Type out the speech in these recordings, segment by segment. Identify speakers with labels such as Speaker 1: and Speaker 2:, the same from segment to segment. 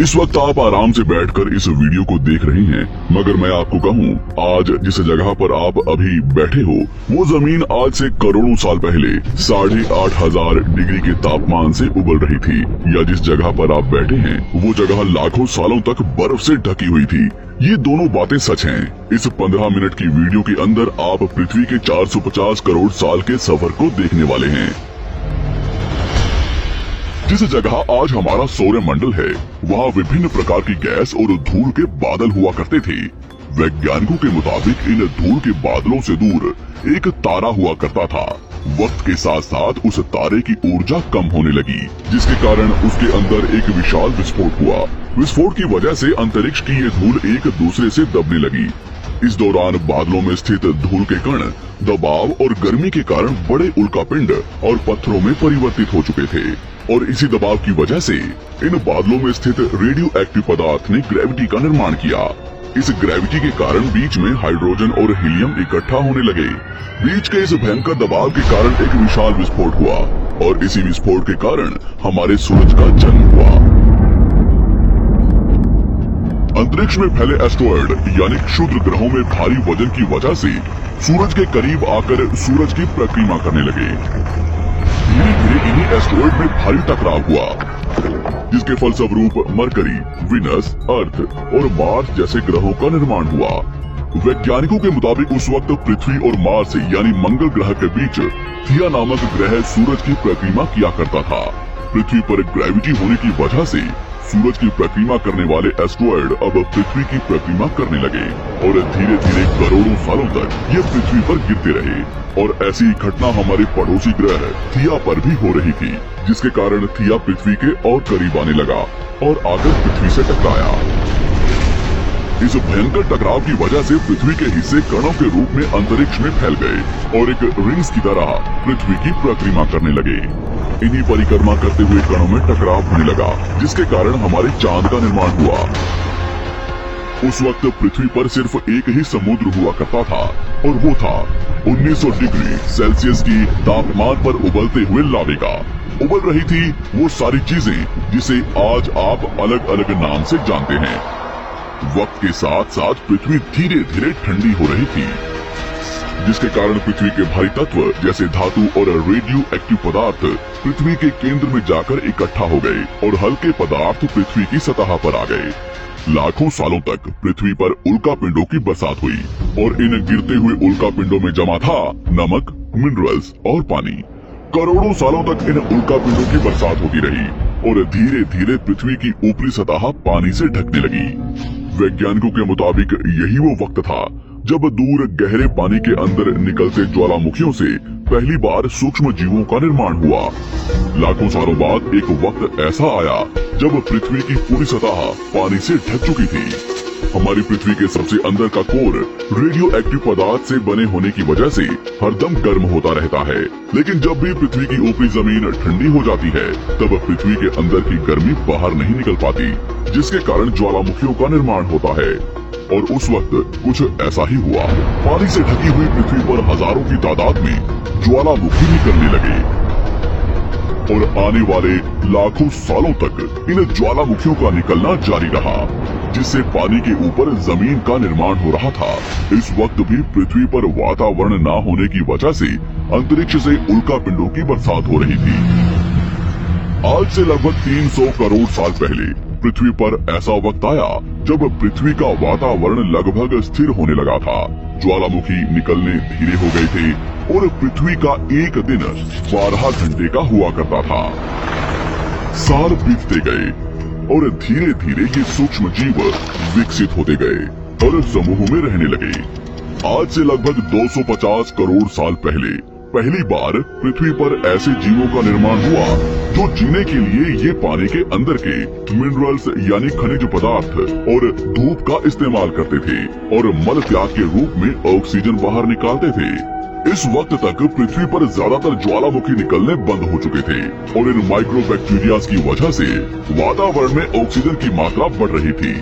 Speaker 1: इस वक्त आप आराम से बैठकर इस वीडियो को देख रहे हैं, मगर मैं आपको कहूँ, आज जिस जगह पर आप अभी बैठे हो वो जमीन आज से करोड़ों साल पहले 8,500 डिग्री के तापमान से उबल रही थी, या जिस जगह पर आप बैठे हैं वो जगह लाखों सालों तक बर्फ से ढकी हुई थी। ये दोनों बातें सच हैं। इस 15 मिनट की वीडियो के अंदर आप पृथ्वी के 450 करोड़ साल के सफर को देखने वाले हैं। जिस जगह आज हमारा सौरमंडल है, वहाँ विभिन्न प्रकार की गैस और धूल के बादल हुआ करते थे। वैज्ञानिकों के मुताबिक इन धूल के बादलों से दूर एक तारा हुआ करता था। वक्त के साथ साथ उस तारे की ऊर्जा कम होने लगी, जिसके कारण उसके अंदर एक विशाल विस्फोट हुआ। विस्फोट की वजह से अंतरिक्ष की ये धूल एक दूसरे से दबने लगी। इस दौरान बादलों में स्थित धूल के कण दबाव और गर्मी के कारण बड़े उल्कापिंड और पत्थरों में परिवर्तित हो चुके थे, और इसी दबाव की वजह से इन बादलों में स्थित रेडियो एक्टिव पदार्थ ने ग्रेविटी का निर्माण किया। इस ग्रेविटी के कारण बीच में हाइड्रोजन और हीलियम इकट्ठा होने लगे। बीच के इस भयंकर दबाव के कारण एक विशाल विस्फोट हुआ, और इसी विस्फोट के कारण हमारे सूरज का जन्म हुआ। अंतरिक्ष में फैले एस्ट्रॉयड यानी क्षुद्र ग्रहों में भारी वजन की वजह से सूरज के करीब आकर सूरज की परिक्रमा करने लगे। धीरे धीरे इन्हीं एस्ट्रॉयड में भारी टकराव हुआ, जिसके फलस्वरूप मरकरी, विनस, अर्थ और मार्स जैसे ग्रहों का निर्माण हुआ। वैज्ञानिकों के मुताबिक उस वक्त पृथ्वी और मार्स यानी मंगल ग्रह के बीच थिया नामक ग्रह सूरज की परिक्रमा किया करता था। पृथ्वी पर ग्रेविटी होने की वजह से सूरज की परिक्रमा करने वाले एस्ट्रॉयड अब पृथ्वी की परिक्रमा करने लगे, और धीरे धीरे करोड़ों सालों तक ये पृथ्वी पर गिरते रहे। और ऐसी घटना हमारे पड़ोसी ग्रह थिया पर भी हो रही थी, जिसके कारण थिया पृथ्वी के और करीब आने लगा और आकर पृथ्वी से टकराया। इस भयंकर टकराव की वजह से पृथ्वी के हिस्से कणों के रूप में अंतरिक्ष में फैल गए और एक रिंग्स की तरह पृथ्वी की परिक्रमा करने लगे। इन्हीं परिक्रमा करते हुए कणों में टकराव होने लगा, जिसके कारण हमारे चांद का निर्माण हुआ। उस वक्त पृथ्वी पर सिर्फ एक ही समुद्र हुआ करता था, और वो था 1900 डिग्री सेल्सियस की तापमान पर उबलते हुए लावे का। उबल रही थी वो सारी चीजें जिसे आज आप अलग अलग नाम से जानते हैं। वक्त के साथ साथ पृथ्वी धीरे धीरे ठंडी हो रही थी, जिसके कारण पृथ्वी के भारी तत्व जैसे धातु और रेडियो एक्टिव पदार्थ पृथ्वी के केंद्र में जाकर इकट्ठा हो गए, और हल्के पदार्थ पृथ्वी की सतह पर आ गए। लाखों सालों तक पृथ्वी पर उल्कापिंडों की बरसात हुई, और इन गिरते हुए उल्कापिंडों में जमा था नमक, मिनरल्स और पानी। करोड़ों सालों तक इन उल्कापिंडों की बरसात होती रही, और धीरे धीरे पृथ्वी की ऊपरी सतह पानी से ढकने लगी। वैज्ञानिकों के मुताबिक यही वो वक्त था जब दूर गहरे पानी के अंदर निकलते ज्वालामुखियों से पहली बार सूक्ष्म जीवों का निर्माण हुआ। लाखों सालों बाद एक वक्त ऐसा आया जब पृथ्वी की पूरी सतह पानी से ढक चुकी थी। हमारी पृथ्वी के सबसे अंदर का कोर रेडियो एक्टिव पदार्थ से बने होने की वजह से हरदम गर्म होता रहता है, लेकिन जब भी पृथ्वी की ऊपरी जमीन ठंडी हो जाती है, तब पृथ्वी के अंदर की गर्मी बाहर नहीं निकल पाती, जिसके कारण ज्वालामुखियों का निर्माण होता है। और उस वक्त कुछ ऐसा ही हुआ। पानी से ढकी हुई पृथ्वी पर हजारों की तादाद में ज्वालामुखी निकलने लगे, और आने वाले लाखों सालों तक इन ज्वालामुखियों का निकलना जारी रहा, जिससे पानी के ऊपर जमीन का निर्माण हो रहा था। इस वक्त भी पृथ्वी पर वातावरण न होने की वजह से अंतरिक्ष से उल्कापिंडों की बरसात हो रही थी। आज से लगभग 300 करोड़ साल पहले पृथ्वी पर ऐसा वक्त आया जब पृथ्वी का वातावरण लगभग स्थिर होने लगा था। ज्वालामुखी निकलने धीरे हो गए थे, और पृथ्वी का एक दिन 12 घंटे का हुआ करता था। साल बीतते गए, और धीरे धीरे ये सूक्ष्म जीव विकसित होते गए और समूह में रहने लगे। आज से लगभग 250 करोड़ साल पहले पहली बार पृथ्वी पर ऐसे जीवों का निर्माण हुआ जो जीने के लिए ये पानी के अंदर के मिनरल्स यानी खनिज पदार्थ और धूप का इस्तेमाल करते थे, और मल त्याग के रूप में ऑक्सीजन बाहर निकालते थे। इस वक्त तक पृथ्वी पर ज्यादातर ज्वालामुखी निकलने बंद हो चुके थे, और इन माइक्रोबैक्टीरिया की वजह से वातावरण में ऑक्सीजन की मात्रा बढ़ रही थी।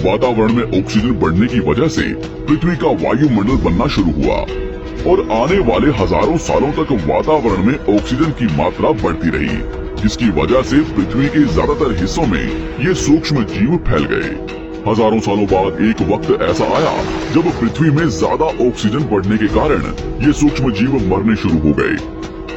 Speaker 1: वातावरण में ऑक्सीजन बढ़ने की वजह से पृथ्वी का वायुमंडल बनना शुरू हुआ, और आने वाले हजारों सालों तक वातावरण में ऑक्सीजन की मात्रा बढ़ती रही। जिसकी वजह से पृथ्वी के ज्यादातर हिस्सों में ये सूक्ष्म जीव फैल गए। हजारों सालों बाद एक वक्त ऐसा आया जब पृथ्वी में ज्यादा ऑक्सीजन बढ़ने के कारण ये सूक्ष्म जीव मरने शुरू हो गए।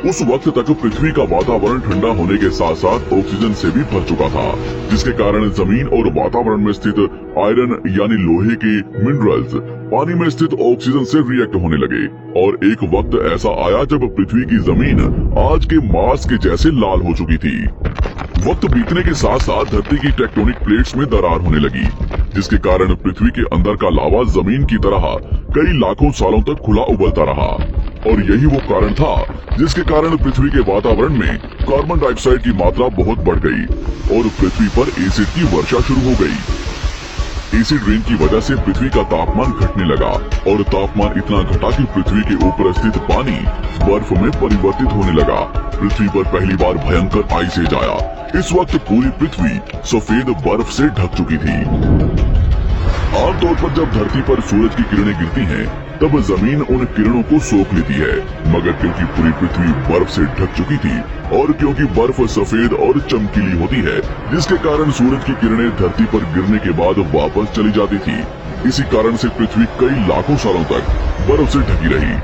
Speaker 1: उस वक्त तक पृथ्वी का वातावरण ठंडा होने के साथ साथ ऑक्सीजन से भी भर चुका था, जिसके कारण जमीन और वातावरण में स्थित आयरन यानी लोहे के मिनरल्स पानी में स्थित ऑक्सीजन से रिएक्ट होने लगे। और एक वक्त ऐसा आया जब पृथ्वी की जमीन आज के मार्स के जैसे लाल हो चुकी थी। वक्त बीतने के साथ साथ धरती की टेक्टोनिक प्लेट्स में दरार होने लगी, जिसके कारण पृथ्वी के अंदर का लावा जमीन की तरह कई लाखों सालों तक खुला उबलता रहा। और यही वो कारण था जिसके कारण पृथ्वी के वातावरण में कार्बन डाइऑक्साइड की मात्रा बहुत बढ़ गई और पृथ्वी पर एसिड की वर्षा शुरू हो गई। एसिड रेन की वजह से पृथ्वी का तापमान घटने लगा और तापमान इतना घटा कि पृथ्वी के ऊपर स्थित पानी बर्फ में परिवर्तित होने लगा। पृथ्वी पर पहली बार भयंकर आइस एज आया। इस वक्त पूरी पृथ्वी सफेद बर्फ से ढक चुकी थी। आमतौर पर जब धरती पर सूरज की किरणें गिरती हैं, तब जमीन उन किरणों को सोख लेती है, मगर क्योंकि पूरी पृथ्वी बर्फ से ढक चुकी थी और क्योंकि बर्फ सफेद और चमकीली होती है, जिसके कारण सूरज की किरणें धरती पर गिरने के बाद वापस चली जाती थी। इसी कारण से पृथ्वी कई लाखों सालों तक बर्फ से ढकी रही,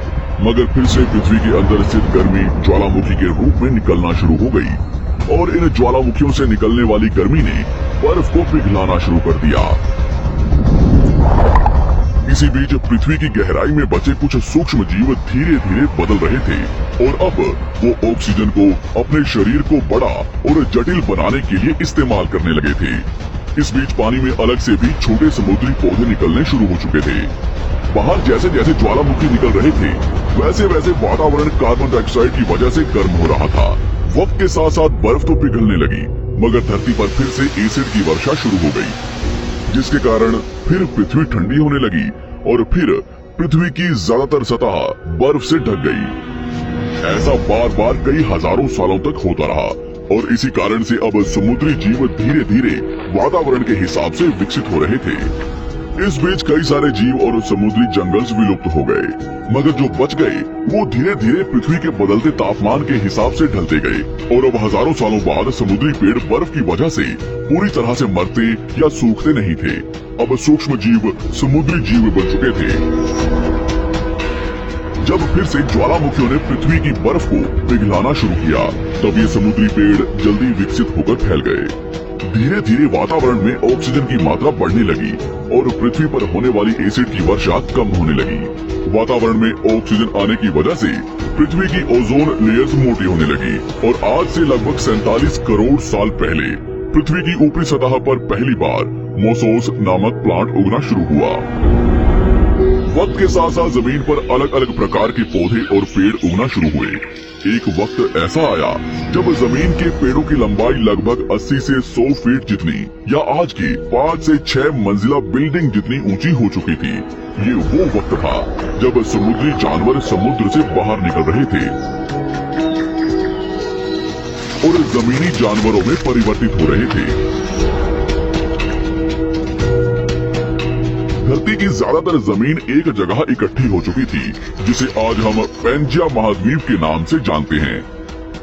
Speaker 1: मगर फिर से पृथ्वी के अंदर स्थित गर्मी ज्वालामुखी के रूप में निकलना शुरू हो गई और इन ज्वालामुखियों से निकलने वाली गर्मी ने बर्फ को पिघलाना शुरू कर दिया। इसी बीच पृथ्वी की गहराई में बचे कुछ सूक्ष्म जीव धीरे धीरे बदल रहे थे और अब वो ऑक्सीजन को अपने शरीर को बड़ा और जटिल बनाने के लिए इस्तेमाल करने लगे थे। इस बीच पानी में अलग से भी छोटे समुद्री पौधे निकलने शुरू हो चुके थे। बाहर जैसे जैसे ज्वालामुखी निकल रहे थे, वैसे वैसे वातावरण कार्बन डाइऑक्साइड की वजह से गर्म हो रहा था। वक्त के साथ साथ बर्फ तो पिघलने लगी, मगर धरती पर फिर से एसिड की वर्षा शुरू हो गई, जिसके कारण फिर पृथ्वी ठंडी होने लगी और फिर पृथ्वी की ज्यादातर सतह बर्फ से ढक गई। ऐसा बार बार कई हजारों सालों तक होता रहा और इसी कारण से अब समुद्री जीव धीरे धीरे वातावरण के हिसाब से विकसित हो रहे थे। इस बीच कई सारे जीव और समुद्री जंगल विलुप्त हो गए, मगर जो बच गए वो धीरे धीरे पृथ्वी के बदलते तापमान के हिसाब से ढलते गए और अब हजारों सालों बाद समुद्री पेड़ बर्फ की वजह से पूरी तरह से मरते या सूखते नहीं थे। अब सूक्ष्म जीव समुद्री जीव बन चुके थे। जब फिर से ज्वालामुखियों ने पृथ्वी की बर्फ को पिघलाना शुरू किया, तब ये समुद्री पेड़ जल्दी विकसित होकर फैल गए। धीरे धीरे वातावरण में ऑक्सीजन की मात्रा बढ़ने लगी और पृथ्वी पर होने वाली एसिड की वर्षा कम होने लगी। वातावरण में ऑक्सीजन आने की वजह से पृथ्वी की ओजोन लेयर्स मोटी होने लगी और आज से लगभग 47 करोड़ साल पहले पृथ्वी की ऊपरी सतह पर पहली बार मोसोस नामक प्लांट उगना शुरू हुआ। वक्त के साथ साथ जमीन पर अलग अलग प्रकार के पौधे और पेड़ उगना शुरू हुए। एक वक्त ऐसा आया जब जमीन के पेड़ों की लंबाई लगभग 80 से 100 फीट जितनी या आज की 5 से 6 मंजिला बिल्डिंग जितनी ऊंची हो चुकी थी। ये वो वक्त था जब समुद्री जानवर समुद्र से बाहर निकल रहे थे और जमीनी जानवरों में परिवर्तित हो रहे थे। धरती की ज्यादातर जमीन एक जगह इकट्ठी हो चुकी थी, जिसे आज हम पैंजिया महाद्वीप के नाम से जानते हैं।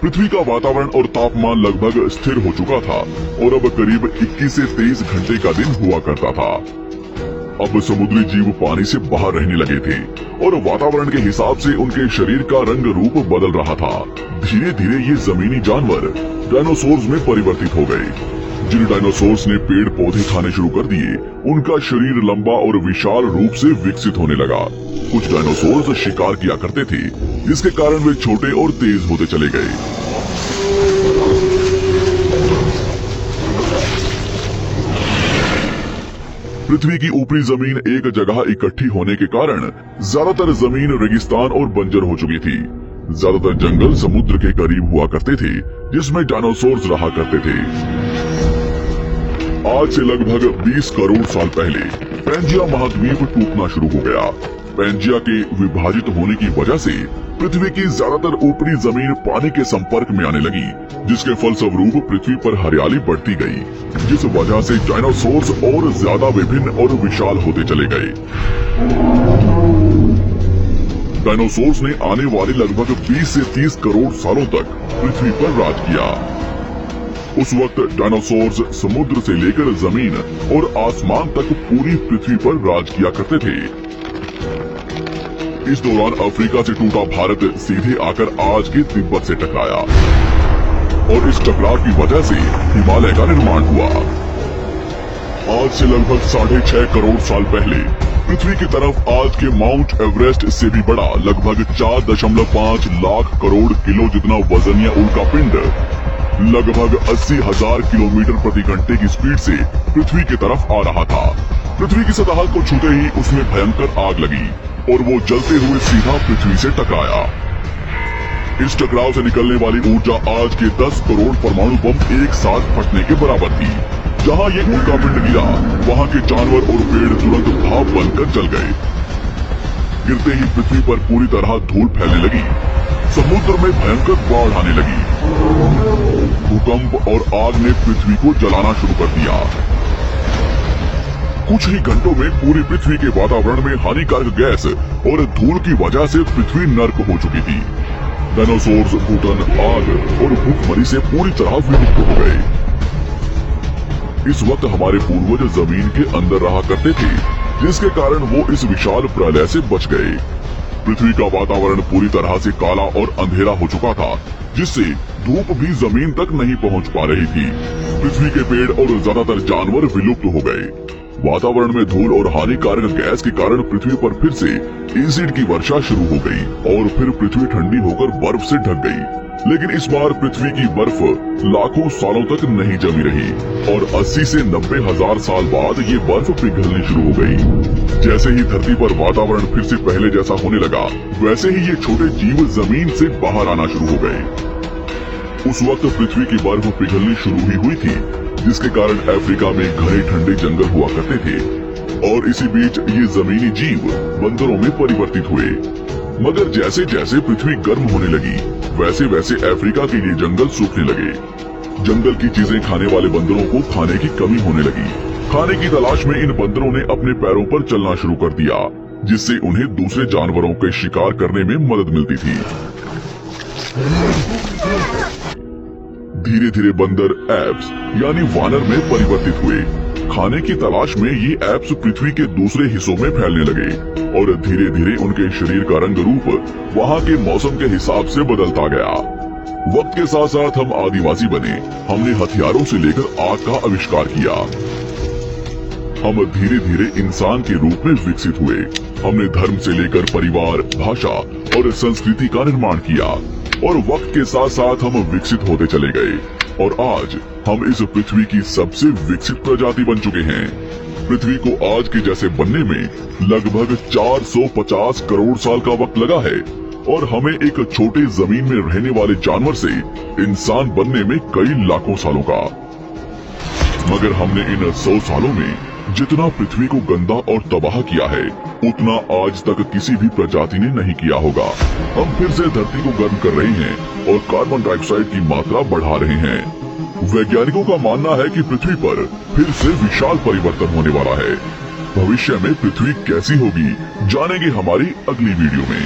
Speaker 1: पृथ्वी का वातावरण और तापमान लगभग स्थिर हो चुका था और अब करीब 21 से 23 घंटे का दिन हुआ करता था। अब समुद्री जीव पानी से बाहर रहने लगे थे और वातावरण के हिसाब से उनके शरीर का रंग रूप बदल रहा था। धीरे धीरे ये जमीनी जानवर डायनासोर्स में परिवर्तित हो गए। जिन डायनासोर्स ने पेड़ पौधे खाने शुरू कर दिए, उनका शरीर लंबा और विशाल रूप से विकसित होने लगा। कुछ डायनासोर्स शिकार किया करते थे, जिसके कारण वे छोटे और तेज होते चले गए। पृथ्वी की ऊपरी जमीन एक जगह इकट्ठी होने के कारण ज्यादातर जमीन रेगिस्तान और बंजर हो चुकी थी। ज्यादातर जंगल समुद्र के करीब हुआ करते थे, जिसमें डायनासोर्स रहा करते थे। आज से लगभग 20 करोड़ साल पहले पैंजिया महाद्वीप टूटना शुरू हो गया। पैंजिया के विभाजित होने की वजह से पृथ्वी की ज्यादातर ऊपरी जमीन पानी के संपर्क में आने लगी, जिसके फलस्वरूप पृथ्वी पर हरियाली बढ़ती गई, जिस वजह से डायनासोर्स और ज्यादा विभिन्न और विशाल होते चले गए। डायनासोर्स ने आने वाले लगभग 20 से 30 करोड़ सालों तक पृथ्वी पर राज किया। उस वक्त डायनासोर्स समुद्र से लेकर जमीन और आसमान तक पूरी पृथ्वी पर राज किया करते थे। इस दौरान अफ्रीका से टूटा भारत सीधे आकर आज के तिब्बत से टकराया और इस टकराव की वजह से हिमालय का निर्माण हुआ। आज से लगभग 6.5 करोड़ साल पहले पृथ्वी की तरफ आज के माउंट एवरेस्ट से भी बड़ा लगभग 4.5 लाख करोड़ किलो जितना वजनिया उल्का पिंड लगभग 80,000 किलोमीटर प्रति घंटे की स्पीड से पृथ्वी की तरफ आ रहा था। पृथ्वी की सतह को छूते ही उसमें भयंकर आग लगी और वो जलते हुए सीधा पृथ्वी से टकराया। इस टकराव से निकलने वाली ऊर्जा आज के 10 करोड़ परमाणु बम एक साथ फटने के बराबर थी। जहाँ ये उल्का पिंड गिरा वहाँ के जानवर और पेड़ तुरंत भाप बनकर जल गए। गिरते ही पृथ्वी पर पूरी तरह धूल फैलने लगी, समुद्र में भयंकर बाढ़ आने लगी। भूकंप और आग ने पृथ्वी को जलाना शुरू कर दिया। कुछ ही घंटों में पूरी पृथ्वी के वातावरण में हानिकारक गैस और धूल की वजह से पृथ्वी नर्क हो चुकी थी। डायनासोर्स, घुटन, आग और भूखमरी से पूरी तरह विलुप्त हो गए। इस वक्त हमारे पूर्वज जमीन के अंदर रहा करते थे, जिसके कारण वो इस विशाल प्रलय से बच गए। पृथ्वी का वातावरण पूरी तरह से काला और अंधेरा हो चुका था, जिससे धूप भी जमीन तक नहीं पहुंच पा रही थी। पृथ्वी के पेड़ और ज्यादातर जानवर विलुप्त हो गए। वातावरण में धूल और हानिकारक गैस के कारण पृथ्वी पर फिर से एसिड की वर्षा शुरू हो गई और फिर पृथ्वी ठंडी होकर बर्फ से ढक गई। लेकिन इस बार पृथ्वी की बर्फ लाखों सालों तक नहीं जमी रही और 80 से 90 हजार साल बाद ये बर्फ पिघलनी शुरू हो गई। जैसे ही धरती पर वातावरण फिर से पहले जैसा होने लगा, वैसे ही ये छोटे जीव जमीन से बाहर आना शुरू हो गए। उस वक्त पृथ्वी की बर्फ पिघलनी शुरू ही हुई थी, जिसके कारण अफ्रीका में घने ठंडे जंगल हुआ करते थे और इसी बीच ये जमीनी जीव बंदरों में परिवर्तित हुए। मगर जैसे जैसे पृथ्वी गर्म होने लगी, वैसे वैसे अफ्रीका के ये जंगल सूखने लगे। जंगल की चीजें खाने वाले बंदरों को खाने की कमी होने लगी। खाने की तलाश में इन बंदरों ने अपने पैरों पर चलना शुरू कर दिया, जिससे उन्हें दूसरे जानवरों के शिकार करने में मदद मिलती थी। धीरे धीरे बंदर एप्स यानी वानर में परिवर्तित हुए। खाने की तलाश में ये एप्स पृथ्वी के दूसरे हिस्सों में फैलने लगे और धीरे धीरे उनके शरीर का रंग रूप वहाँ के मौसम के हिसाब से बदलता गया। वक्त के साथ साथ हम आदिवासी बने। हमने हथियारों से लेकर आग का आविष्कार किया। हम धीरे धीरे इंसान के रूप में विकसित हुए। हमने धर्म से लेकर परिवार, भाषा और संस्कृति का निर्माण किया और वक्त के साथ साथ हम विकसित होते चले गए और आज हम इस पृथ्वी की सबसे विकसित प्रजाति बन चुके हैं। पृथ्वी को आज के जैसे बनने में लगभग 450 करोड़ साल का वक्त लगा है और हमें एक छोटे जमीन में रहने वाले जानवर से इंसान बनने में कई लाखों सालों का। मगर हमने इन 100 सालों में जितना पृथ्वी को गंदा और तबाह किया है, उतना आज तक किसी भी प्रजाति ने नहीं किया होगा। हम फिर से धरती को गर्म कर रहे हैं और कार्बन डाइऑक्साइड की मात्रा बढ़ा रहे हैं। वैज्ञानिकों का मानना है कि पृथ्वी पर फिर से विशाल परिवर्तन होने वाला है। भविष्य में पृथ्वी कैसी होगी, जानेंगे हमारी अगली वीडियो में।